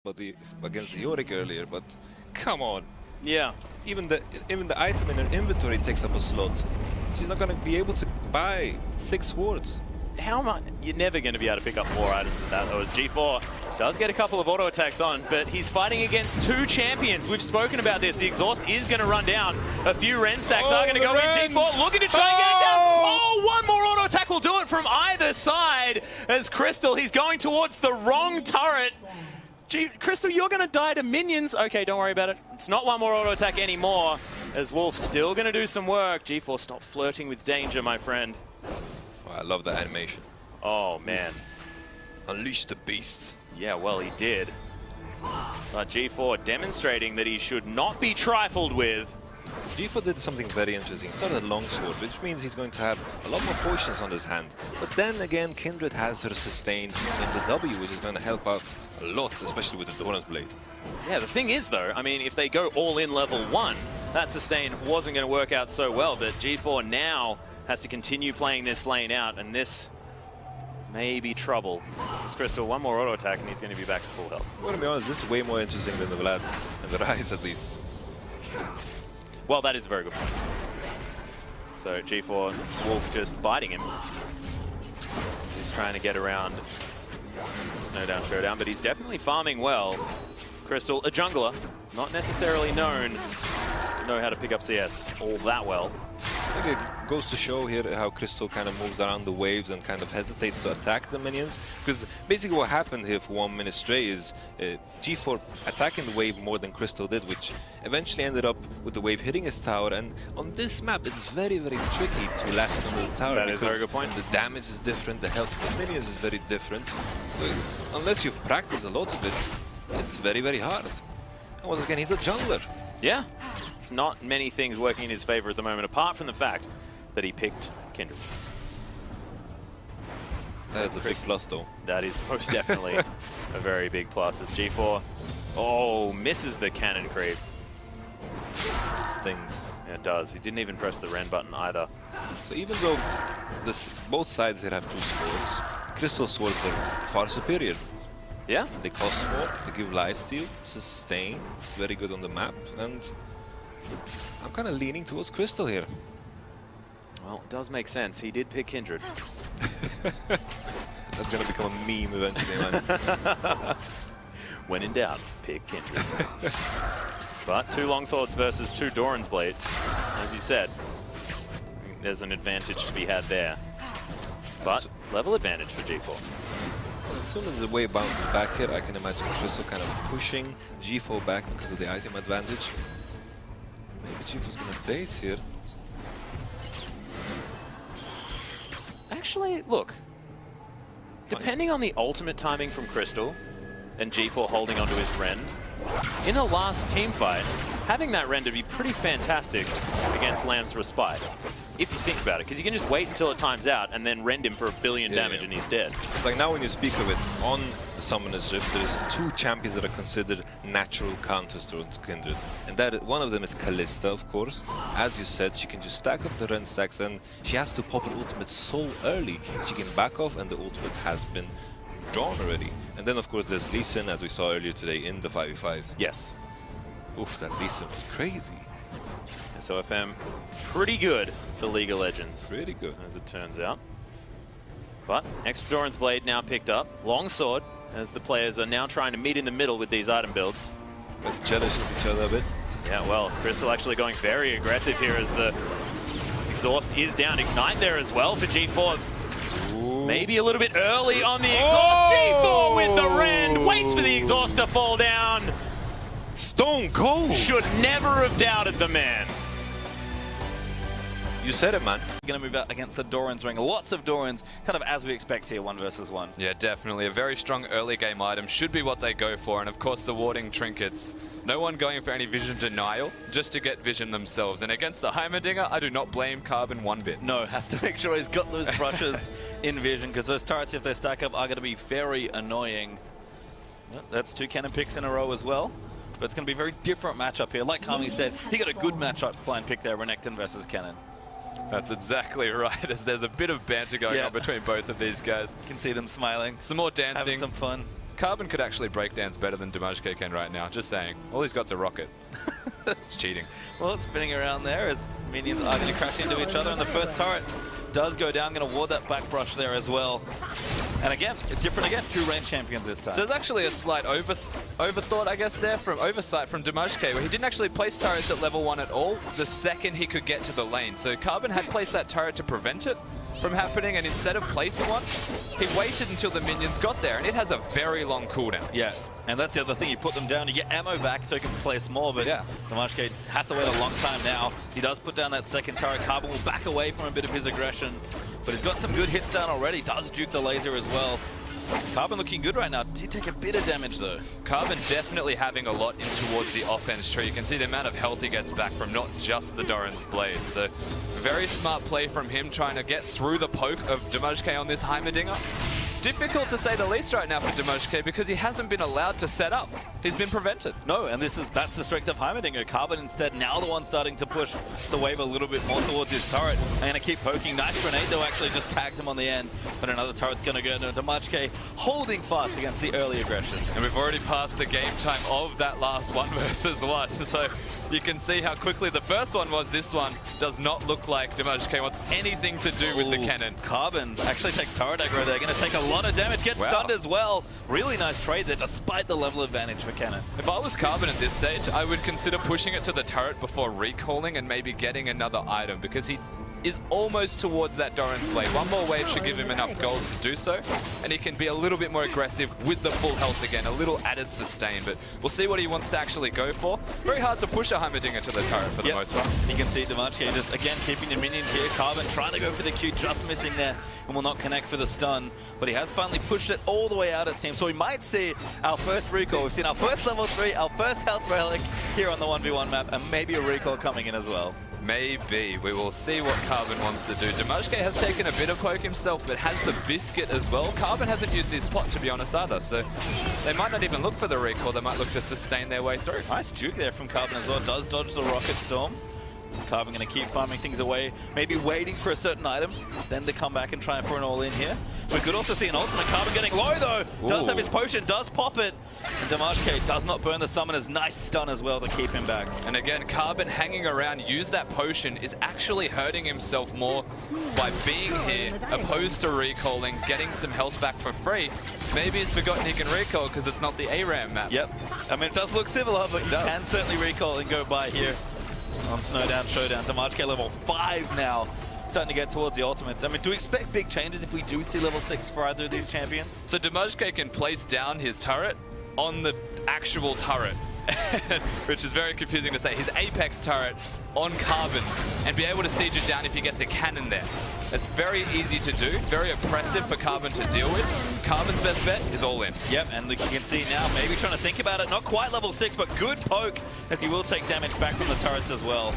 about the against the Yorick earlier, but come on. Yeah. Even the item in her inventory takes up a slot. She's not going to be able to buy 6 swords. How much? You're never going to be able to pick up more items than that, though, as G4 does get a couple of auto attacks on, but he's fighting against 2 champions. We've spoken about this. The exhaust is going to run down. A few Ren stacks are going to go in. G4 looking to try and get it down. Oh, one more auto attack will do it from either side. As Crystal, he's going towards the wrong turret. Crystal, you're going to die to minions. Okay, don't worry about it. It's not one more auto attack anymore, as Wolf still going to do some work. G4, stop flirting with danger, my friend. Oh, I love that animation. Oh, man. Unleash the beast. Yeah, well, he did. But G4 demonstrating that he should not be trifled with. G4 did something very interesting. He started a longsword, which means he's going to have a lot more potions on his hand. But then again, Kindred has her sustain in the W, which is going to help out a lot, especially with the Doran's Blade. Yeah, the thing is, though, I mean, if they go all in level 1, that sustain wasn't going to work out so well. But G4 now has to continue playing this lane out, and this may be trouble. This Crystal, one more auto attack, and he's going to be back to full health. I'm going to be honest, this is way more interesting than the Vlad and the Rise, at least. Well, that is a very good point. So G4, Wolf just biting him. He's trying to get around Snowdown Showdown, but he's definitely farming well. Crystal, a jungler, not necessarily known to know how to pick up CS all that well. I think it goes to show here how Crystal kind of moves around the waves and kind of hesitates to attack the minions. Because basically what happened here for 1 minute straight is G4 attacking the wave more than Crystal did, which eventually ended up with the wave hitting his tower. And on this map, it's very, very tricky to last under the tower. That is a very good point. The damage is different, the health of the minions is very different. So unless you've practiced a lot of it, it's very, very hard. And once again, he's a jungler. Yeah. It's not many things working in his favor at the moment, apart from the fact that he picked Kindred. That is a big plus, though. That is most definitely a very big plus. As G4, misses the cannon creep. Stings. Yeah, it does. He didn't even press the Ren button either. So even though both sides here have 2 swords, Crystal swords are far superior. Yeah. They cost more, they give lifesteal, sustain, it's very good on the map, and I'm kind of leaning towards Crystal here. Well, it does make sense. He did pick Kindred. That's going to become a meme eventually, man. When in doubt, pick Kindred. But 2 longswords versus 2 Doran's Blade. As he said, there's an advantage to be had there. But level advantage for G4. As soon as the wave bounces back here, I can imagine Crystal kind of pushing G4 back because of the item advantage. Maybe G4's going to base here. Actually, look. Depending on the ultimate timing from Crystal and G4 holding onto his Ren, in a last team fight, having that Ren to be pretty fantastic against Lamb's Respite. If you think about it, because you can just wait until it times out and then rend him for 1 billion damage and he's dead. It's like now when you speak of it, on the Summoner's Rift, there's 2 champions that are considered natural counters to Kindred. And that one of them is Kalista, of course. As you said, she can just stack up the Ren stacks and she has to pop her ultimate so early. She can back off and the ultimate has been drawn already. And then of course there's Lee Sin, as we saw earlier today in the 5v5s. Yes. Oof, that Lee Sin was crazy. SOFM, pretty good, the League of Legends. Really good. As it turns out. But extra Doran's Blade now picked up. Longsword, as the players are now trying to meet in the middle with these item builds. But jealous of each other a bit. Yeah, well, Crystal actually going very aggressive here as the exhaust is down. Ignite there as well for G4. Ooh. Maybe a little bit early on the exhaust. G4 with the Rend, waits for the exhaust to fall down. Stone cold! Should never have doubted the man. You said it, man. Going to move out against the Doran's ring. Lots of Dorans, kind of as we expect here, 1 versus 1. Yeah, definitely. A very strong early game item should be what they go for. And of course, the warding trinkets. No one going for any vision denial, just to get vision themselves. And against the Heimerdinger, I do not blame Carbon one bit. No, has to make sure he's got those brushes in vision, because those turrets, if they stack up, are going to be very annoying. Well, that's 2 cannon picks in a row as well. But it's going to be a very different matchup here. Like Kami says, he got a good matchup blind pick there, Renekton versus Cannon. That's exactly right, as there's a bit of banter going on between both of these guys. You can see them smiling. Some more dancing. Having some fun. Carbon could actually breakdance better than Dimajke can right now. Just saying. All he's got's a rocket. It's cheating. Well, it's spinning around there as minions are going to crash into each other, and the first turret does go down. Going to ward that back brush there as well. And again, it's different again. 2 range champions this time. So there's actually a slight overthought, I guess, there from oversight from Dimajke, where he didn't actually place turrets at level 1 at all the second he could get to the lane. So Carbon had placed that turret to prevent it from happening, and instead of placing one, he waited until the minions got there, and it has a very long cooldown. Yeah, and that's the other thing. You put them down, you get ammo back so you can place more, but yeah, Dimajke has to wait a long time now. He does put down that second turret. Carbon will back away from a bit of his aggression, but he's got some good hits down already. Does juke the laser as well. Carbon looking good right now. Did take a bit of damage though. Carbon definitely having a lot in towards the offense tree. You can see the amount of health he gets back from not just the Doran's blade. So very smart play from him trying to get through the poke of Dimajke on this Heimerdinger. Difficult to say the least right now for Dimajke because he hasn't been allowed to set up. He's been prevented. No, and that's the strength of Heimerdinger. Carbon instead now the one starting to push the wave a little bit more towards his turret. And gonna keep poking. Nice grenade though, actually just tags him on the end. But another turret's gonna go to Dimajke, holding fast against the early aggression. And we've already passed the game time of that last 1 versus 1. So you can see how quickly the first one was. This one does not look like Dimajke wants anything to do with the cannon. Carbon actually takes turret aggro. They're gonna take a lot of damage, gets stunned as well. Really nice trade there despite the level advantage for Cannon. If I was Carbon at this stage, I would consider pushing it to the turret before recalling and maybe getting another item because he is almost towards that Doran's blade. One more wave should give him enough gold to do so, and he can be a little bit more aggressive with the full health again, a little added sustain, but we'll see what he wants to actually go for. Very hard to push a Heimerdinger to the turret for the most part. You can see Dimajke just, again, keeping the minions here. Carbon trying to go for the Q, just missing there, and will not connect for the stun, but he has finally pushed it all the way out, it seems. So we might see our first recall. We've seen our first level 3, our first health relic here on the 1v1 map, and maybe a recall coming in as well. Maybe. We will see what Carbon wants to do. Dimajke has taken a bit of poke himself, but has the biscuit as well. Carbon hasn't used his pot, to be honest, either, so they might not even look for the recall. They might look to sustain their way through. Nice juke there from Carbon as well. Does dodge the Rocket Storm. Is Carbon going to keep farming things away, maybe waiting for a certain item, then to come back and try for an all-in here. We could also see an ultimate. Carbon getting low though. Does have his potion, does pop it. And Dimajke does not burn the summoner's nice stun as well to keep him back. And again, Carbon hanging around, use that potion, is actually hurting himself more by being here, opposed to recalling, getting some health back for free. Maybe he's forgotten he can recall because it's not the ARAM map. Yep. I mean, it does look similar, but you can certainly recall and go by here on Snowdown Showdown. Dimajke level 5 now, starting to get towards the ultimates. I mean, do we expect big changes if we do see level 6 for either of these champions? So Dimajke can place down his turret on the actual turret, which is very confusing to say. His Apex turret on Carbon's and be able to siege it down if he gets a cannon there. It's very easy to do, very oppressive for Carbon to deal with. Carbon's best bet is all in. Yep, and you can see now, maybe trying to think about it. Not quite level 6, but good poke, as he will take damage back from the turrets as well.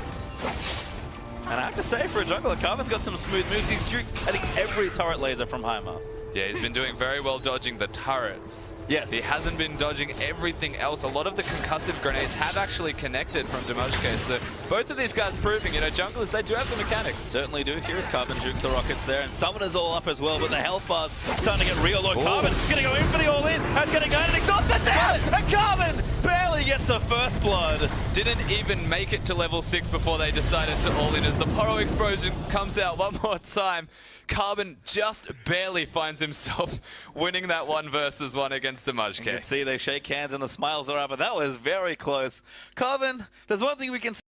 And I have to say, for a jungler, Carbon's got some smooth moves. He's juked, I think, every turret laser from Heimer. Yeah, he's been doing very well dodging the turrets. Yes. He hasn't been dodging everything else. A lot of the concussive grenades have actually connected from Dimajke. So both of these guys proving, you know, junglers, they do have the mechanics. Certainly do. Here's Carbon jukes the rockets there, and Summoner's all up as well, but the health bar's starting to get real low. Carbon gonna go in for the all-in, and gonna go and exhaust the down, and Carbon barely gets the first blood. Didn't even make it to level 6 before they decided to all-in as the Poro Explosion comes out one more time. Carbon just barely finds himself winning that 1 versus 1 against Dimajke. You can see they shake hands and the smiles are up, but that was very close. Carbon, there's one thing we can